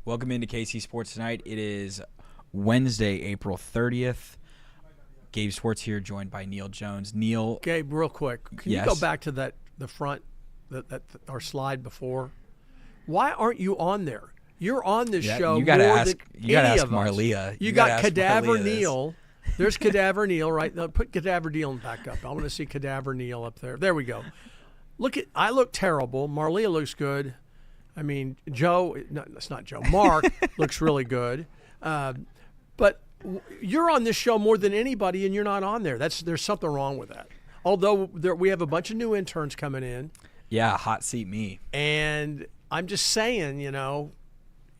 Welcome into KC Sports Tonight. It is Wednesday, April 30th. Gabe Swartz here, joined by Neal Jones. Neal. Gabe, real quick, can Yes. you go back to the front, our slide before? Why aren't you on there? You're on this show You gotta more ask. than You gotta any ask of us. Marlia. You gotta got ask Cadaver Marlia this. Neal. There's Cadaver Neal, right? Now put Cadaver Neal back up. I want to see Cadaver Neal up there. There we go. I look terrible. Marlia looks good. I mean, Joe. No, that's not Joe. Mark looks really good. But you're on this show more than anybody, and you're not on there. There's something wrong with that. Although we have a bunch of new interns coming in. Yeah, hot seat me. And I'm just saying,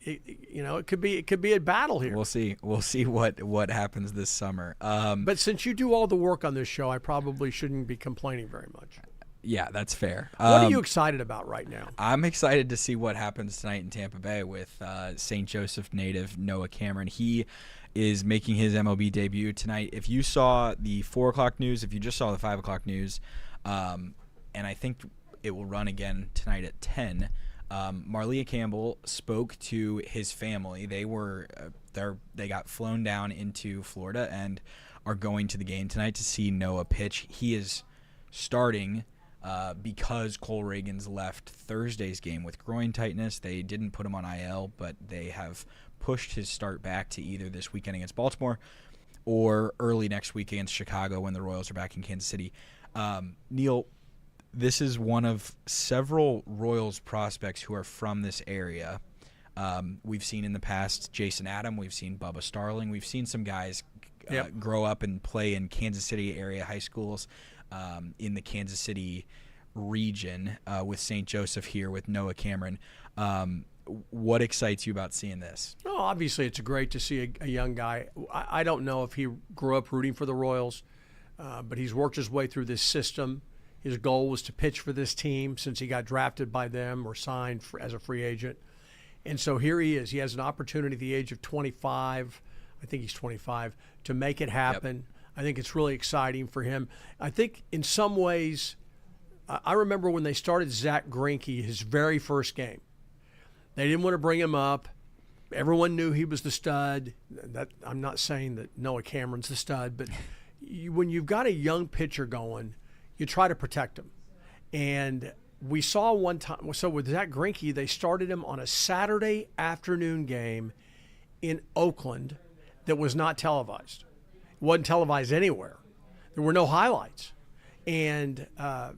it could be a battle here. We'll see. We'll see what happens this summer. But since you do all the work on this show, I probably shouldn't be complaining very much. Yeah, that's fair. What are you excited about right now? I'm excited to see what happens tonight in Tampa Bay with St. Joseph native Noah Cameron. He is making his MLB debut tonight. If you saw the 4 o'clock news, if you just saw the 5 o'clock news, and I think it will run again tonight at 10, Marlia Campbell spoke to his family. They got flown down into Florida and are going to the game tonight to see Noah pitch. He is starting because Cole Reagan's left Thursday's game with groin tightness. They didn't put him on IL, but they have pushed his start back to either this weekend against Baltimore or early next week against Chicago when the Royals are back in Kansas City. Neal, this is one of several Royals prospects who are from this area. We've seen in the past Jason Adam. We've seen Bubba Starling. We've seen some guys grow up and play in Kansas City area high schools in the Kansas City region with St. Joseph here with Noah Cameron. What excites you about seeing this? Oh, obviously, it's great to see a young guy. I don't know if he grew up rooting for the Royals, but he's worked his way through this system. His goal was to pitch for this team since he got drafted by them or signed as a free agent. And so here he is. He has an opportunity at the age of 25, I think he's 25, to make it happen. Yep. I think it's really exciting for him. I think in some ways, I remember when they started Zach Greinke, his very first game. They didn't want to bring him up. Everyone knew he was the stud. I'm not saying that Noah Cameron's the stud, but when you've got a young pitcher going, you try to protect him. And we saw one time, so with Zach Greinke, they started him on a Saturday afternoon game in Oakland that was not televised. It wasn't televised anywhere. There were no highlights. And I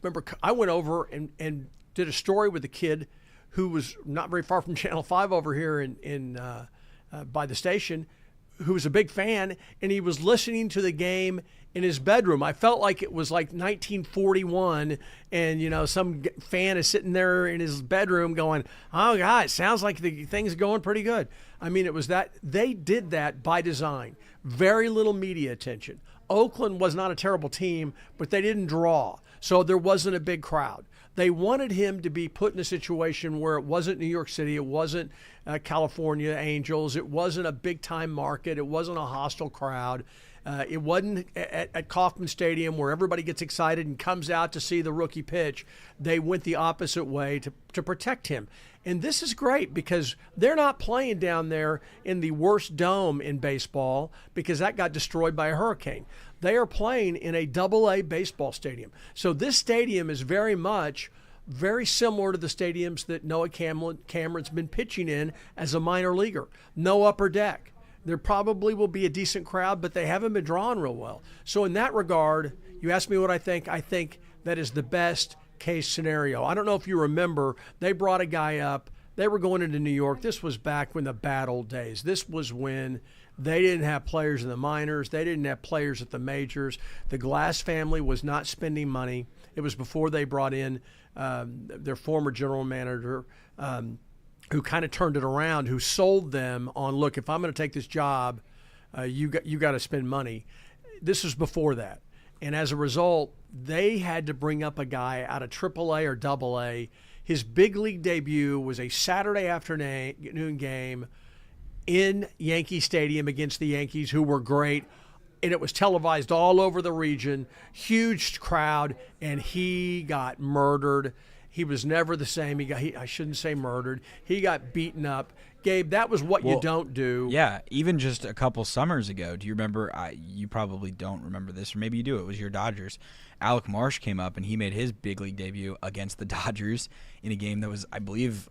remember I went over and did a story with a kid who was not very far from Channel 5 over here by the station, who was a big fan, and he was listening to the game in his bedroom. I felt like it was like 1941, and some fan is sitting there in his bedroom going, "Oh God, it sounds like the thing's going pretty good." I mean, it was that they did that by design. Very little media attention. Oakland was not a terrible team, but they didn't draw, so there wasn't a big crowd. They wanted him to be put in a situation where it wasn't New York City, it wasn't California Angels, it wasn't a big-time market, it wasn't a hostile crowd. It wasn't at Kauffman Stadium where everybody gets excited and comes out to see the rookie pitch. They went the opposite way to protect him. And this is great because they're not playing down there in the worst dome in baseball because that got destroyed by a hurricane. They are playing in a AA baseball stadium. So this stadium is very similar to the stadiums that Noah Cameron's been pitching in as a minor leaguer. No upper deck. There probably will be a decent crowd, but they haven't been drawn real well. So in that regard, you ask me what I think that is the best case scenario. I don't know if you remember, they brought a guy up. They were going into New York. This was back when the bad old days. This was when they didn't have players in the minors. They didn't have players at the majors. The Glass family was not spending money. It was before they brought in their former general manager, who kind of turned it around, who sold them on, look, if I'm going to take this job, you got to spend money. This was before that. And as a result, they had to bring up a guy out of AAA or AA. His big league debut was a Saturday afternoon game in Yankee Stadium against the Yankees, who were great. And it was televised all over the region, huge crowd, and he got murdered. He was never the same. I shouldn't say murdered. He got beaten up. Gabe, that was what you don't do. Yeah, even just a couple summers ago. Do you remember? You probably don't remember this, or maybe you do. It was your Dodgers. Alec Marsh came up, and he made his big league debut against the Dodgers in a game that was, I believe,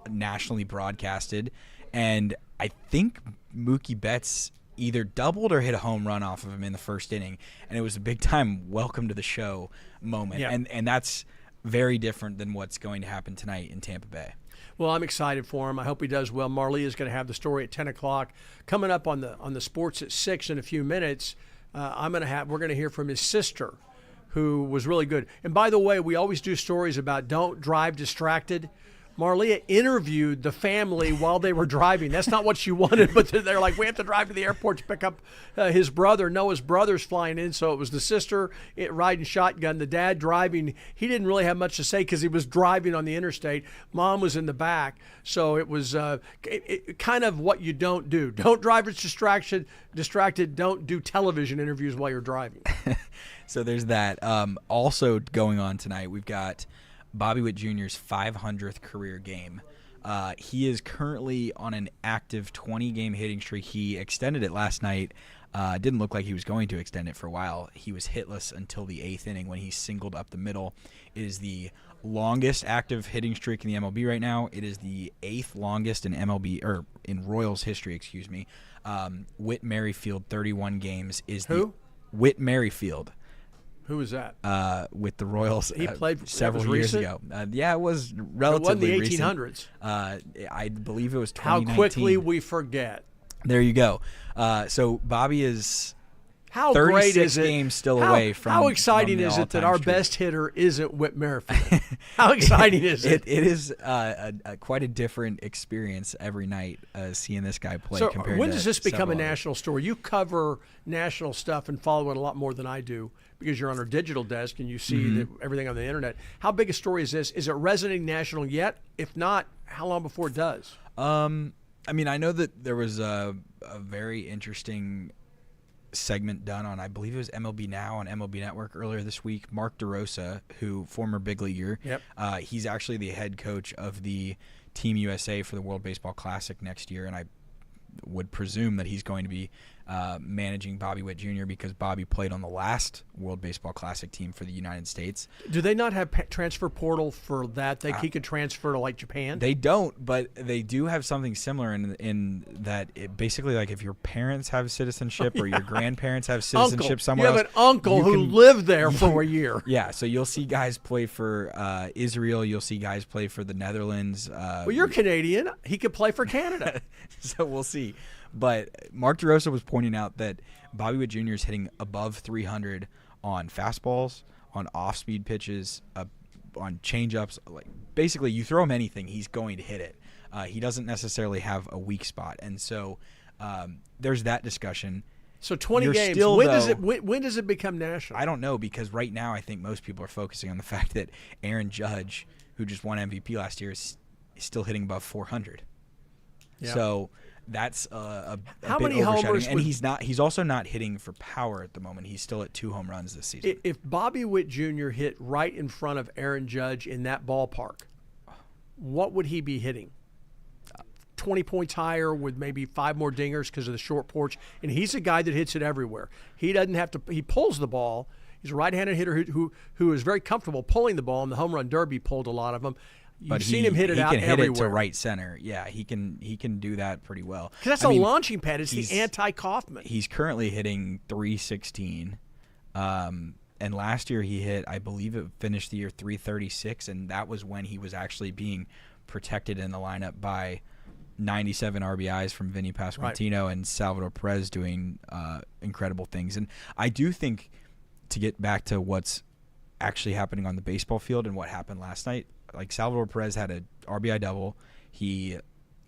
nationally broadcasted. And I think Mookie Betts either doubled or hit a home run off of him in the first inning. And it was a big-time welcome to the show moment. Yeah. And that's very different than what's going to happen tonight in Tampa Bay. Well, I'm excited for him. I hope he does well. Marley is going to have the story at 10 o'clock. Coming up on the sports at 6 in a few minutes, we're going to hear from his sister, who was really good. And by the way, we always do stories about don't drive distracted. Marlia interviewed the family while they were driving. That's not what she wanted, but they're like, we have to drive to the airport to pick up his brother. Noah's brother's flying in, so it was the sister riding shotgun, the dad driving. He didn't really have much to say because he was driving on the interstate. Mom was in the back, so it was kind of what you don't do. Don't drive with distracted. Don't do television interviews while you're driving. So there's that. Also going on tonight, we've got Bobby Witt Jr.'s 500th career game. He is currently on an active 20-game hitting streak. He extended it last night. Didn't look like he was going to extend it for a while. He was hitless until the 8th inning when he singled up the middle. It is the longest active hitting streak in the MLB right now. It is the 8th longest in MLB, or in Royals history, excuse me. Whit Merrifield, 31 games, is Who? Whit Merrifield. Who was that? With the Royals. He played several years ago. Yeah, it was relatively recent. It wasn't the 1800s. I believe it was How 2019. quickly we forget. There you go. So Bobby is how 36 great is it? games still away from. How exciting from the is it that all-time our streak. best hitter isn't Whit Merrifield? How exciting is it? It is quite a different experience every night seeing this guy play. So compared when to does this become a several national story? You cover national stuff and follow it a lot more than I do because you're on our digital desk and you see everything on the internet. How big a story is this? Is it resonating national yet? If not, how long before it does? I mean, I know that there was a very interesting segment done on, I believe it was MLB Now on MLB Network earlier this week. Mark DeRosa, former big leaguer, he's actually the head coach of the Team USA for the World Baseball Classic next year, and I would presume that he's going to be managing Bobby Witt Jr. because Bobby played on the last World Baseball Classic team for the United States. Do they not have transfer portal for that? He could transfer to like Japan? They don't, but they do have something similar in that it basically, like, if your parents have citizenship or your grandparents have citizenship somewhere else. You have an uncle who lived there for a year. Yeah, so you'll see guys play for Israel. You'll see guys play for the Netherlands. Well, you're Canadian. He could play for Canada. So we'll see. But Mark DeRosa was pointing out that Bobby Witt Jr. is hitting above 300 on fastballs, on off-speed pitches, on changeups. Like, basically, you throw him anything, he's going to hit it. He doesn't necessarily have a weak spot, and so there's that discussion. So 20 games. Still, when does it become national? I don't know, because right now I think most people are focusing on the fact that Aaron Judge, who just won MVP last year, is still hitting above 400. Yeah. So that's a how bit many homers? And he's also not hitting for power at the moment. He's still at 2 home runs this season. If Bobby Witt Jr. hit right in front of Aaron Judge in that ballpark, what would he be hitting? 20 points higher with maybe 5 more dingers because of the short porch. And he's a guy that hits it everywhere. He doesn't have to. He pulls the ball. He's a right-handed hitter who is very comfortable pulling the ball. And the home run derby pulled a lot of them. You've seen him hit it out everywhere. He can hit it to right center. Yeah, he can do that pretty well. Because that's a launching pad. It's the anti-Kaufman. He's currently hitting 316. And last year he hit, I believe it finished the year 336, and that was when he was actually being protected in the lineup by 97 RBIs from Vinny Pasquantino and Salvador Perez doing incredible things. And I do think, to get back to what's actually happening on the baseball field and what happened last night, like Salvador Perez had a RBI double. He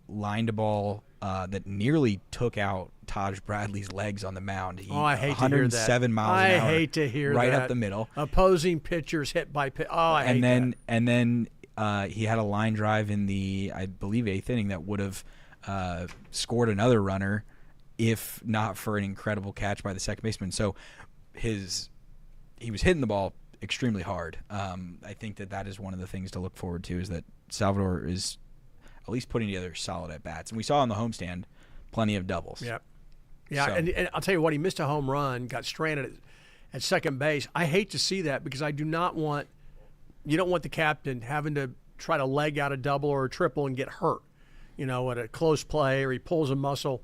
lined a ball that nearly took out Taj Bradley's legs on the mound. I hate 107 to hear that. miles an hour. I hate to hear right that. up the middle. Opposing pitchers hit by pitch. I hate that. And then he had a line drive in the, I believe, 8th inning that would have scored another runner if not for an incredible catch by the second baseman. So he was hitting the ball extremely hard. I think that is one of the things to look forward to, is that Salvador is at least putting together solid at bats, and we saw on the homestand plenty of doubles. Yep. Yeah, So- and I'll tell you what, he missed a home run, got stranded at second base. I hate to see that because I do not want – you don't want the captain having to try to leg out a double or a triple and get hurt, at a close play, or he pulls a muscle.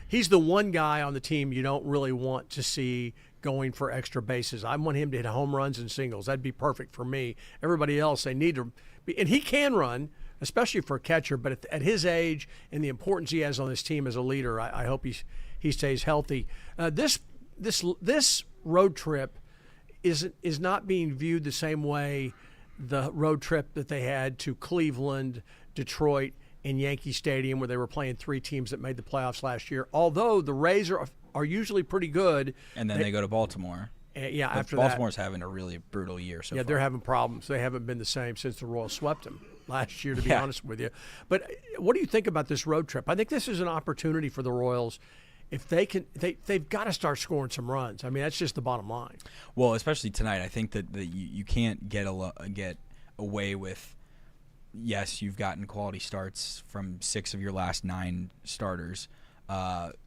He's the one guy on the team you don't really want to see going for extra bases. I want him to hit home runs and singles. That'd be perfect for me. Everybody else, they need to be – and he can run – especially for a catcher, but at his age and the importance he has on this team as a leader, I hope he stays healthy. This road trip is not being viewed the same way the road trip that they had to Cleveland, Detroit, and Yankee Stadium, where they were playing three teams that made the playoffs last year. Although the Rays are usually pretty good, and then they go to Baltimore. Yeah, But after Baltimore's having a really brutal year so far. Yeah, they're having problems. They haven't been the same since the Royals swept them last year, to be honest with you. But what do you think about this road trip? I think this is an opportunity for the Royals. If they can, they've got to start scoring some runs. I mean, that's just the bottom line. Well, especially tonight, I think that you can't get away with. Yes, you've gotten quality starts from 6 of your last 9 starters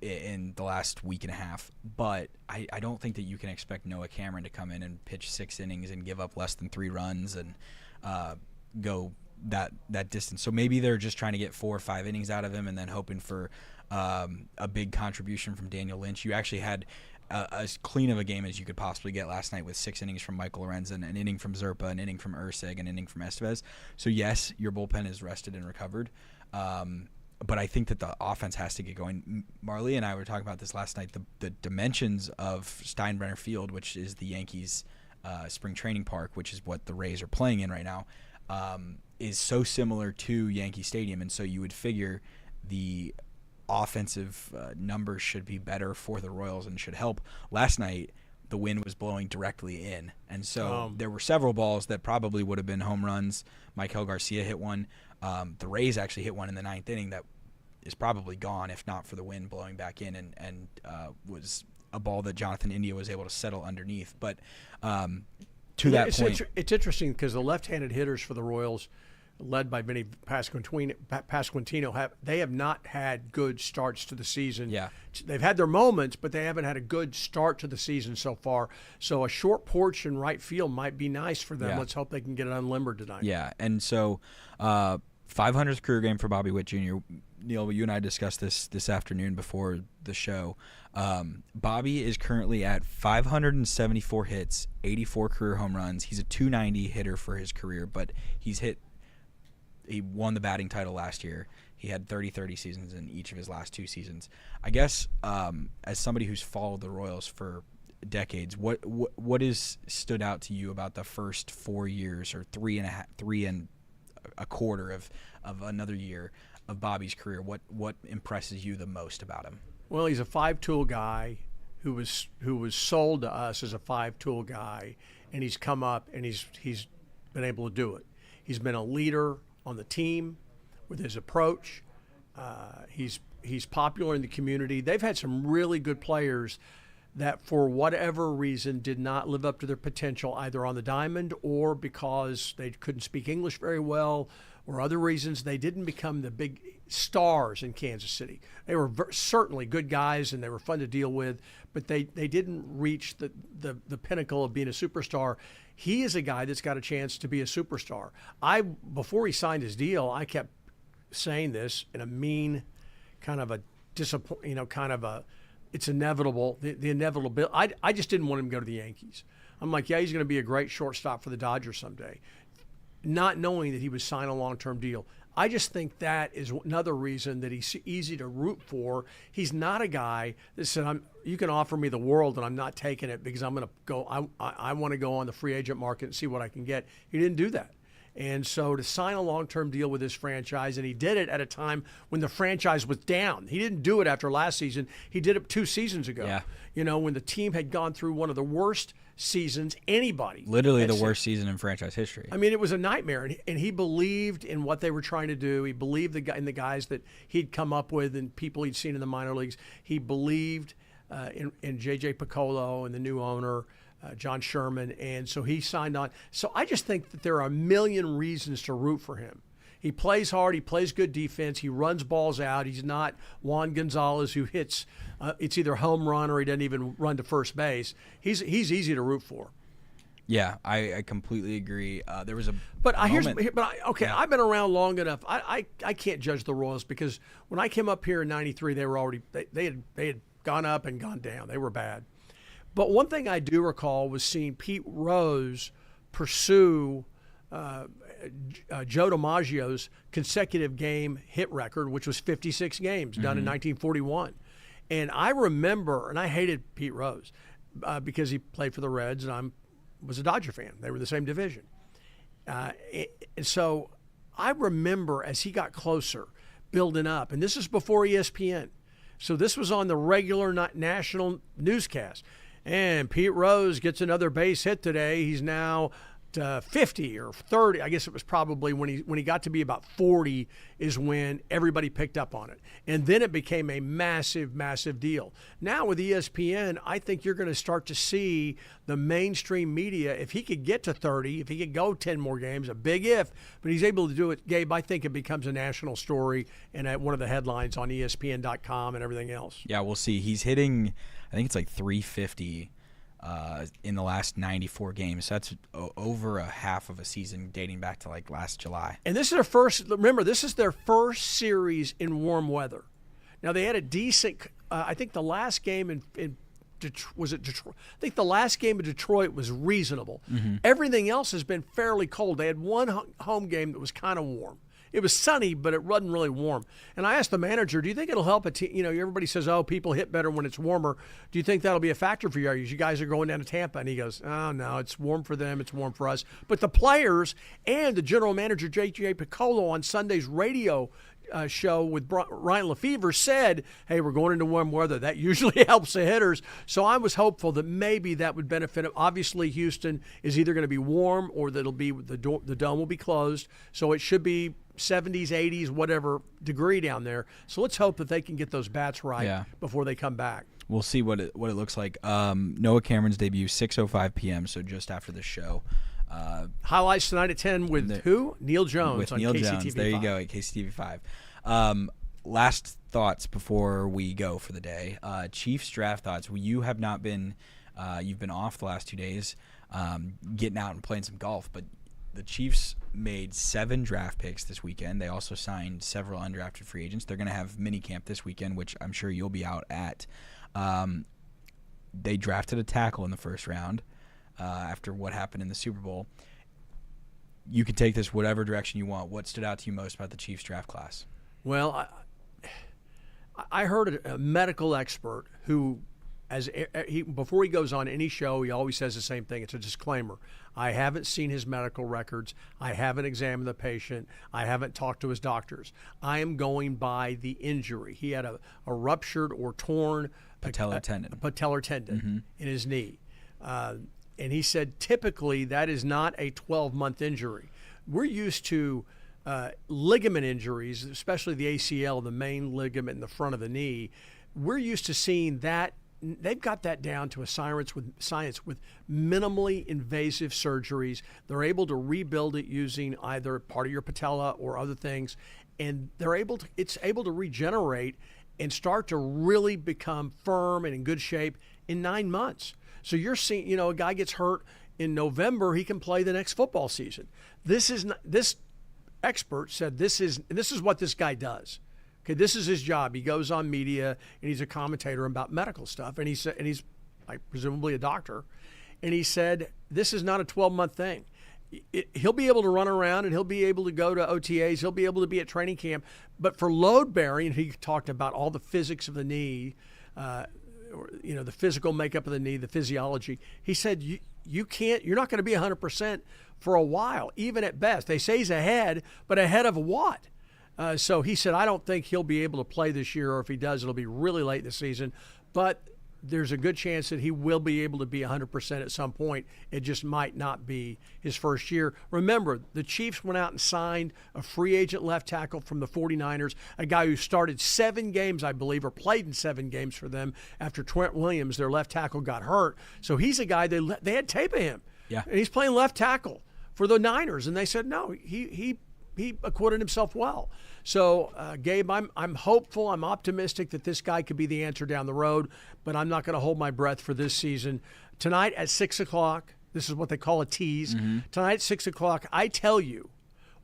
in the last week and a half, but I don't think that you can expect Noah Cameron to come in and pitch 6 innings and give up less than 3 runs and go that distance. So maybe they're just trying to get 4 or 5 innings out of him and then hoping for a big contribution from Daniel Lynch. You actually had as clean of a game as you could possibly get last night with 6 innings from Michael Lorenzen, an inning from Zerpa, an inning from Ursig, an inning from Estevez. So yes, your bullpen is rested and recovered. But I think that the offense has to get going. Marley and I were talking about this last night. The dimensions of Steinbrenner Field, which is the Yankees' spring training park, which is what the Rays are playing in right now, is so similar to Yankee Stadium. And so you would figure the offensive numbers should be better for the Royals and should help. Last night, the wind was blowing directly in. And so there were several balls that probably would have been home runs. Michael Garcia hit one. The Rays actually hit one in the 9th inning that is probably gone if not for the wind blowing back in, and was a ball that Jonathan India was able to settle underneath. But to that point, it's interesting because the left-handed hitters for the Royals, led by Vinny Pasquantino, they have not had good starts to the season. Yeah. They've had their moments, but they haven't had a good start to the season so far. So a short porch in right field might be nice for them. Yeah. Let's hope they can get it unlimbered tonight. Yeah, and so 500th career game for Bobby Witt Jr. Neal, you and I discussed this afternoon before the show. Bobby is currently at 574 hits, 84 career home runs. He's a .290 hitter for his career, but he won the batting title last year. He had 30 seasons in each of his last 2 seasons. I guess as somebody who's followed the Royals for decades, what has stood out to you about the first 4 years or 3 and a quarter of another year of Bobby's career? What impresses you the most about him? Well, he's a 5-tool guy who was sold to us as a 5-tool guy, and he's come up and he's been able to do it. He's been a leader on the team with his approach. He's popular in the community. They've had some really good players that for whatever reason did not live up to their potential, either on the diamond or because they couldn't speak English very well, or other reasons they didn't become the big stars in Kansas City. They were certainly good guys and they were fun to deal with, but they didn't reach the pinnacle of being a superstar. He is a guy that's got a chance to be a superstar. Before he signed his deal, I kept saying this in a mean kind of a it's inevitable, the inevitable. I just didn't want him to go to the Yankees. I'm like, yeah, he's going to be a great shortstop for the Dodgers someday, not knowing that he would sign a long-term deal. I just think that is another reason that he's easy to root for. He's not a guy that said, you can offer me the world and I'm not taking it because I'm going to go. I want to go on the free agent market and see what I can get. He didn't do that. And so to sign a long-term deal with this franchise, and he did it at a time when the franchise was down. He didn't do it after last season. He did it 2 seasons ago. Yeah. When the team had gone through one of the worst seasons anybody. Literally the worst season in franchise history. I mean, it was a nightmare, and he believed in what they were trying to do. He believed in the guys that he'd come up with and people he'd seen in the minor leagues. He believed in J.J. Piccolo and the new owner. John Sherman, and so he signed on. So I just think that there are a million reasons to root for him. He plays hard. He plays good defense. He runs balls out. He's not Juan Gonzalez who hits. It's either home run or he doesn't even run to first base. He's easy to root for. Yeah, I completely agree. There was a yeah. I've been around long enough. I can't judge the Royals because when I came up here in '93, they were already they had gone up and gone down. They were bad. But one thing I do recall was seeing Pete Rose pursue Joe DiMaggio's consecutive game hit record, which was 56 games done in 1941. And I remember, and I hated Pete Rose because he played for the Reds, and I was a Dodger fan. They were the same division. And so I remember as he got closer, building up, and this is before ESPN. So this was on the regular national newscast. And Pete Rose gets another base hit today. He's now 50 or 30. I guess it was probably when he got to be about 40 is when everybody picked up on it. And then it became a massive, massive deal. Now with ESPN, I think you're going to start to see the mainstream media, if he could get to 30, if he could go 10 more games, a big if, but he's able to do it, Gabe, I think it becomes a national story and at one of the headlines on ESPN.com and everything else. Yeah, we'll see. He's hitting, I think it's like 350 in the last 94 games. So that's over a half of a season dating back to like last July. And this is their first, remember, this is their first series in warm weather. Now, they had a decent, I think the last game in Detroit, was it Detroit? I think the last game in Detroit was reasonable. Everything else has been fairly cold. They had one home game that was kind of warm. It was sunny, but it wasn't really warm. And I asked the manager, do you think it'll help a team? You know, everybody says, oh, people hit better when it's warmer. Do you think that'll be a factor for you? You guys are going down to Tampa. And he goes, oh, no, it's warm for them. It's warm for us. But the players and the general manager, J.J. Piccolo, on Sunday's radio show with Ryan Lefevre said, hey, we're going into warm weather. That usually helps the hitters. So I was hopeful that maybe that would benefit them. Obviously, Houston is either going to be warm or that it'll be the dome will be closed. So it should be 70s, 80s, whatever degree down there. So let's hope that they can get those bats right before they come back. We'll see what it looks like. Noah Cameron's debut, 6:05 p.m., so just after the show. Highlights tonight at 10 with who? Neal Jones with on Neal KCTV Jones. There 5. you go, at KCTV 5. Last thoughts before we go for the day. Chiefs draft thoughts. You have not been you've been off the last 2 days getting out and playing some golf, but the Chiefs made 7 draft picks this weekend. They also signed several undrafted free agents. They're going to have mini camp this weekend, which I'm sure you'll be out at. They drafted a tackle in the first round after what happened in the Super Bowl. You can take this whatever direction you want. What stood out to you most about the Chiefs draft class? Well, I heard a medical expert who, before he goes on any show, he always says the same thing. It's a disclaimer. I haven't seen his medical records. I haven't examined the patient. I haven't talked to his doctors. I am going by the injury. He had a ruptured or torn patellar tendon in his knee. And he said typically that is not a 12-month injury. We're used to ligament injuries, especially the ACL, the main ligament in the front of the knee. We're used to seeing that. They've got that down to a science with minimally invasive surgeries. They're able to rebuild it using either part of your patella or other things, and it's able to regenerate and start to really become firm and in good shape in 9 months. So you're seeing, a guy gets hurt in November, he can play the next football season. This expert said this is what this guy does. Okay, this is his job. He goes on media and he's a commentator about medical stuff, and he's like presumably a doctor, and he said this is not a 12-month thing. He'll be able to run around and he'll be able to go to OTAs. He'll be able to be at training camp. But for load bearing, he talked about all the physics of the knee, the physical makeup of the knee, the physiology. He said you're not going to be 100% for a while, even at best. They say he's ahead, but ahead of what? So he said, I don't think he'll be able to play this year, or if he does, it'll be really late in the season. But there's a good chance that he will be able to be 100% at some point. It just might not be his first year. Remember, the Chiefs went out and signed a free agent left tackle from the 49ers, a guy who started 7 games, I believe, or played in 7 games for them after Trent Williams, their left tackle, got hurt. So he's a guy they had tape of him. Yeah. And he's playing left tackle for the Niners, and they said no, he acquitted himself well. So, Gabe, I'm hopeful, I'm optimistic that this guy could be the answer down the road, but I'm not going to hold my breath for this season. Tonight at 6 o'clock, this is what they call a tease. Mm-hmm. Tonight at 6 o'clock, I tell you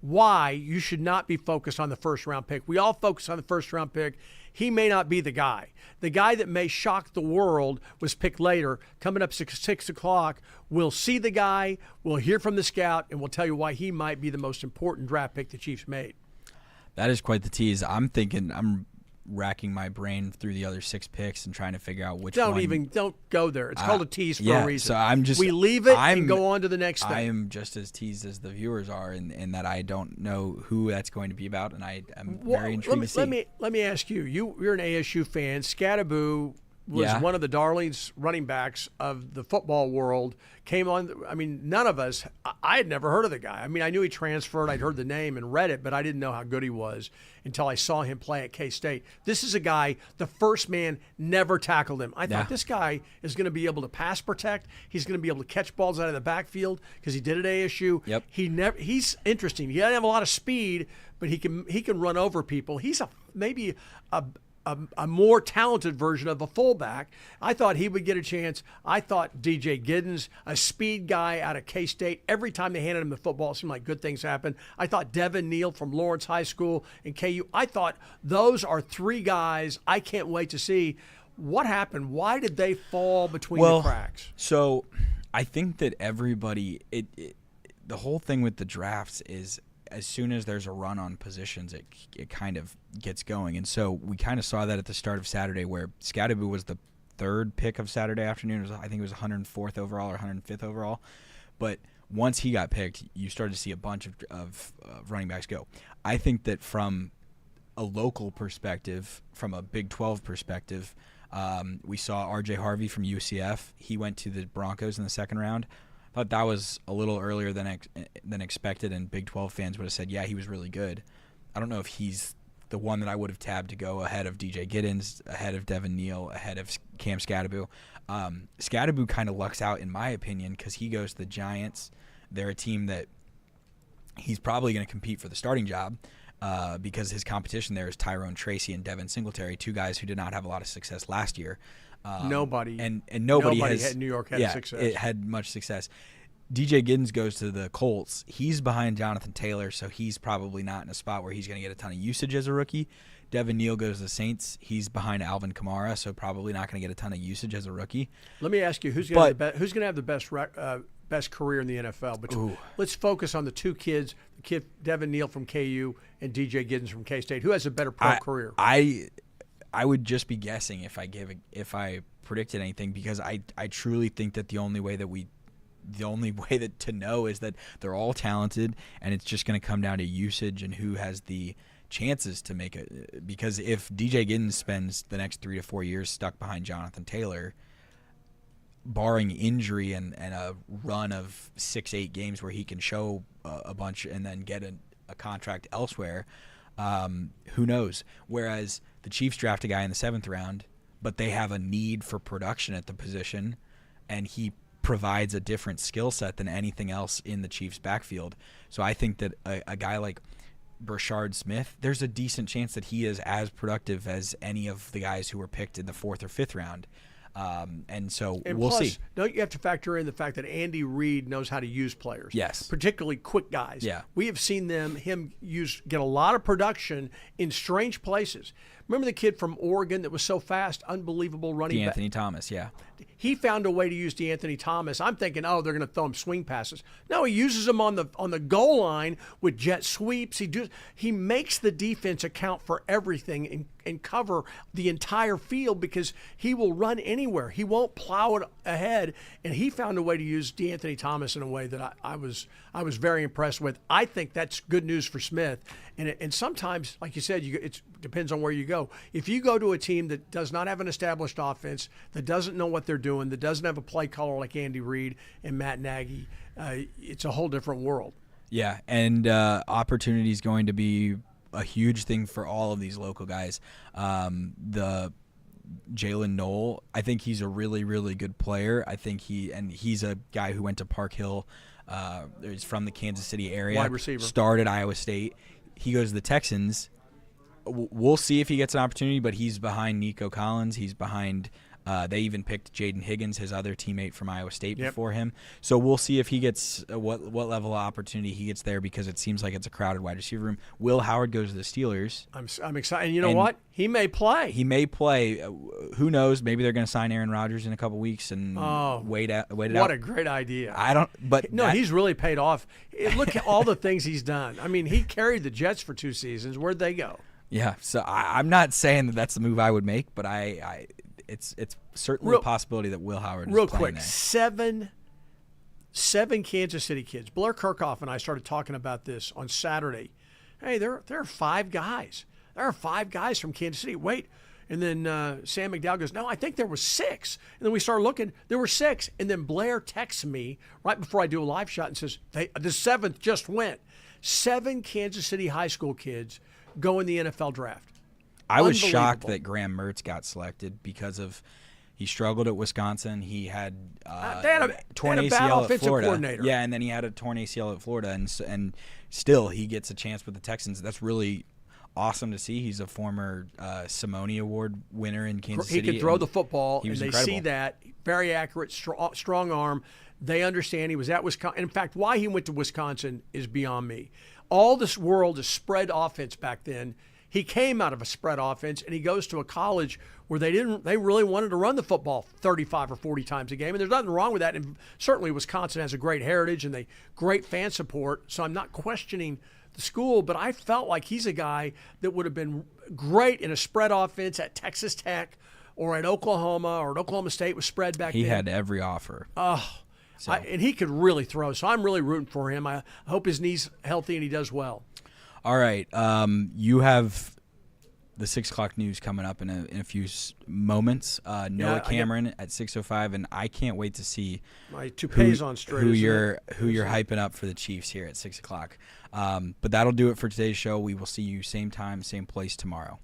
why you should not be focused on the first-round pick. We all focus on the first-round pick. He may not be the guy. The guy that may shock the world was picked later. Coming up 6 o'clock, we'll see the guy, we'll hear from the scout, and we'll tell you why he might be the most important draft pick the Chiefs made. That is quite the tease. I'm racking my brain through the other 6 picks and trying to figure out which one. Don't go there. It's called a tease for a reason. So we leave it and go on to the next thing. I am just as teased as the viewers are in that I don't know who that's going to be about, and I am very intrigued to see. Let me ask you. You're an ASU fan. Scadaboo was one of the darlings running backs of the football world. Came on. I mean, none of us. I had never heard of the guy. I mean, I knew he transferred. I'd heard the name and read it, but I didn't know how good he was until I saw him play at K-State. This is a guy. The first man never tackled him. I thought this guy is going to be able to pass protect. He's going to be able to catch balls out of the backfield because he did at ASU. Yep. He's interesting. He doesn't have a lot of speed, but he can run over people. He's maybe a more talented version of a fullback. I thought he would get a chance. I thought DJ Giddens, a speed guy out of K-State, every time they handed him the football, it seemed like good things happened. I thought Devin Neal from Lawrence High School and KU, I thought those are 3 guys I can't wait to see. What happened? Why did they fall between the cracks? So I think that everybody, the whole thing with the drafts is as soon as there's a run on positions, it kind of gets going. And so we kind of saw that at the start of Saturday where Scadaboo was the 3rd pick of Saturday afternoon. I think it was 104th overall or 105th overall. But once he got picked, you started to see a bunch of running backs go. I think that from a local perspective, from a Big 12 perspective, we saw R.J. Harvey from UCF. He went to the Broncos in the 2nd round. Thought that was a little earlier than expected, and Big 12 fans would have said, yeah, he was really good. I don't know if he's the one that I would have tabbed to go ahead of DJ Giddens, ahead of Devin Neal, ahead of Cam Scadaboo. Scadaboo kind of lucks out, in my opinion, because he goes to the Giants. They're a team that he's probably going to compete for the starting job because his competition there is Tyrone Tracy and Devin Singletary, 2 guys who did not have a lot of success last year. Nobody had New York had success. It had much success. DJ Giddens goes to the Colts. He's behind Jonathan Taylor, so he's probably not in a spot where he's going to get a ton of usage as a rookie. Devin Neal goes to the Saints. He's behind Alvin Kamara, so probably not going to get a ton of usage as a rookie. Let me ask you, who's going to have the best career in the NFL? Let's focus on the 2 kids, the kid Devin Neal from KU and DJ Giddens from K-State. Who has a better pro career? I would just be guessing if I predicted anything, because I truly think that the only way to know is that they're all talented, and it's just going to come down to usage and who has the chances to make it. Because if DJ Giddens spends the next 3 to 4 years stuck behind Jonathan Taylor, barring injury and a run of 6-8 games where he can show a bunch and then get a contract elsewhere, who knows? Whereas the Chiefs draft a guy in the 7th round, but they have a need for production at the position, and he provides a different skill set than anything else in the Chiefs' backfield. So I think that a guy like Brashard Smith, there's a decent chance that he is as productive as any of the guys who were picked in the 4th or 5th round. And we'll plus, see. Don't you have to factor in the fact that Andy Reid knows how to use players? Yes. Particularly quick guys. Yeah. We have seen him get a lot of production in strange places. Remember the kid from Oregon that was so fast, unbelievable running back? D'Anthony Thomas, yeah. He found a way to use D'Anthony Thomas. I'm thinking, they're going to throw him swing passes. No, he uses him on the goal line with jet sweeps. He makes the defense account for everything and cover the entire field because he will run anywhere. He won't plow it ahead, and he found a way to use D'Anthony Thomas in a way that I was very impressed with. I think that's good news for Smith. And sometimes, like you said, it depends on where you go. go. If you go to a team that does not have an established offense, that doesn't know what they're doing, that doesn't have a play caller like Andy Reid and Matt Nagy, it's a whole different world. Yeah, and opportunity is going to be a huge thing for all of these local guys. The Jalen Knoll, I think he's a really, really good player. I think he's a guy who went to Park Hill. He's from the Kansas City area. Wide receiver. Started Iowa State. He goes to the Texans. We'll see if he gets an opportunity, but he's behind Nico Collins. He's behind they even picked Jaden Higgins, his other teammate from Iowa State, before him. So we'll see if he gets what level of opportunity he gets there, because it seems like it's a crowded wide receiver room. Will Howard goes to the Steelers. I'm excited. And you know what? He may play. He may play. Who knows? Maybe they're going to sign Aaron Rodgers in a couple weeks and wait it out. What a great idea. I don't. But no, he's really paid off. Look at all the things he's done. I mean, he carried the Jets for 2 seasons. Where'd they go? Yeah. So I'm not saying that that's the move I would make, but it's certainly a possibility that Will Howard is playing quick, there. Seven Kansas City kids. Blair Kirchhoff and I started talking about this on Saturday. Hey, there are 5 guys. There are 5 guys from Kansas City. Wait. And then Sam McDowell goes, no, I think there was 6. And then we started looking. There were 6. And then Blair texts me right before I do a live shot and says, the 7th just went. 7 Kansas City high school kids go in the NFL draft. I was shocked that Graham Mertz got selected because of he struggled at Wisconsin. He had torn ACL at Florida. Yeah, and then he had a torn ACL at Florida, and still he gets a chance with the Texans. That's really awesome to see. He's a former Simone Award winner in Kansas City. He could throw the football, and they incredible. See that. Very accurate, strong arm. They understand he was at Wisconsin. In fact, why he went to Wisconsin is beyond me. All this world is spread offense back then. He came out of a spread offense, and he goes to a college where they really wanted to run the football 35 or 40 times a game, and there's nothing wrong with that. And certainly Wisconsin has a great heritage and great fan support, so I'm not questioning the school, but I felt like he's a guy that would have been great in a spread offense at Texas Tech or at Oklahoma or at Oklahoma State with spread back then. He had every offer. And he could really throw, so I'm really rooting for him. I hope his knee's healthy and he does well. All right, you have the 6 o'clock news coming up in a few moments. Noah Cameron at 6:05, and I can't wait to see my toupee's on straight. Who you're hyping up for the Chiefs here at 6 o'clock. But that'll do it for today's show. We will see you same time, same place tomorrow.